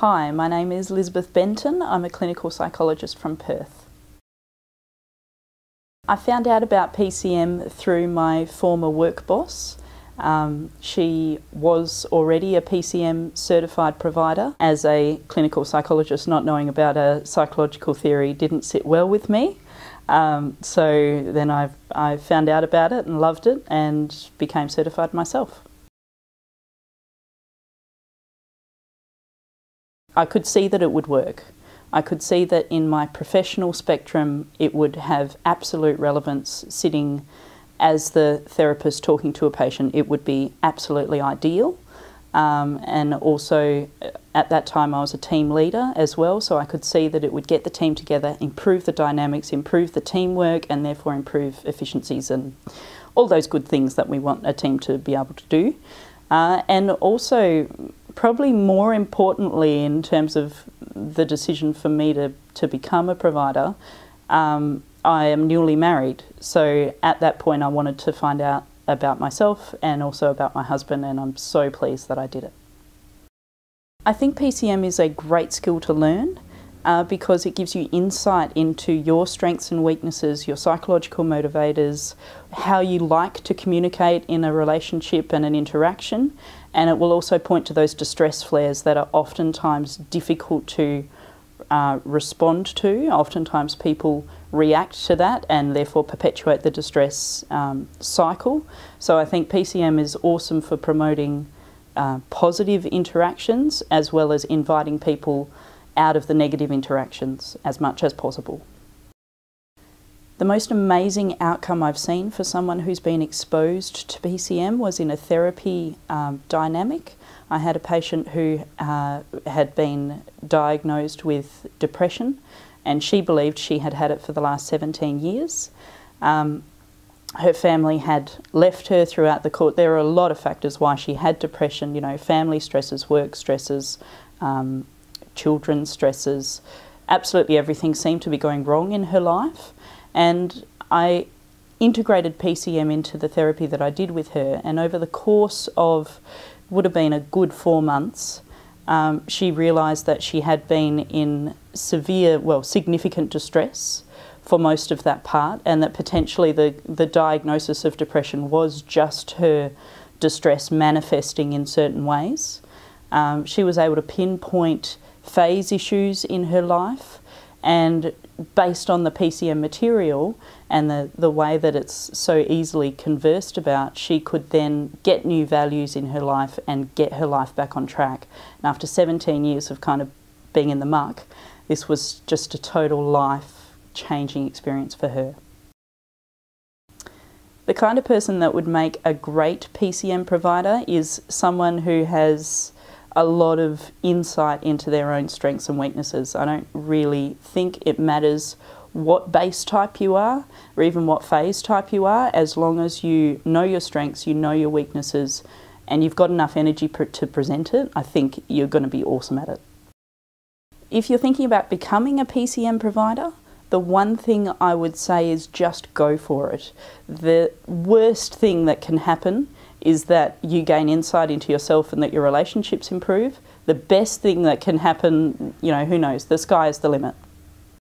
Hi, my name is Elizabeth Benton. I'm a clinical psychologist from Perth. I found out about PCM through my former work boss. She was already a PCM certified provider. As a clinical psychologist, not knowing about a psychological theory didn't sit well with me. So then I found out about it and loved it and became certified myself. I could see that it would work. I could see that in my professional spectrum it would have absolute relevance. Sitting as the therapist talking to a patient, it would be absolutely ideal. And also at that time I was a team leader as well, so I could see that it would get the team together, improve the dynamics, improve the teamwork, and therefore improve efficiencies and all those good things that we want a team to be able to do. And also, probably more importantly in terms of the decision for me to become a provider, I am newly married. So at that point I wanted to find out about myself and also about my husband, and I'm so pleased that I did it. I think PCM is a great skill to learn because it gives you insight into your strengths and weaknesses, your psychological motivators, how you like to communicate in a relationship and an interaction, and it will also point to those distress flares that are oftentimes difficult to respond to. Oftentimes people react to that and therefore perpetuate the distress cycle. So I think PCM is awesome for promoting positive interactions as well as inviting people out of the negative interactions as much as possible. The most amazing outcome I've seen for someone who's been exposed to PCM was in a therapy dynamic. I had a patient who had been diagnosed with depression, and she believed she had had it for the last 17 years. Her family had left her throughout the course. There are a lot of factors why she had depression, you know, family stresses, work stresses, children's stresses. Absolutely everything seemed to be going wrong in her life. And I integrated PCM into the therapy that I did with her, and over the course of, would have been a good 4 months, she realised that she had been in significant distress for most of that part, and that potentially the diagnosis of depression was just her distress manifesting in certain ways. She was able to pinpoint phase issues in her life, and based on the PCM material and the way that it's so easily conversed about, she could then get new values in her life and get her life back on track. And after 17 years of kind of being in the muck, this was just a total life-changing experience for her. The kind of person that would make a great PCM provider is someone who has a lot of insight into their own strengths and weaknesses. I don't really think it matters what base type you are or even what phase type you are, as long as you know your strengths, you know your weaknesses, and you've got enough energy to present it. I think you're going to be awesome at it. If you're thinking about becoming a PCM provider, the one thing I would say is just go for it. The worst thing that can happen is that you gain insight into yourself and that your relationships improve. The best thing that can happen, you know, who knows, the sky is the limit.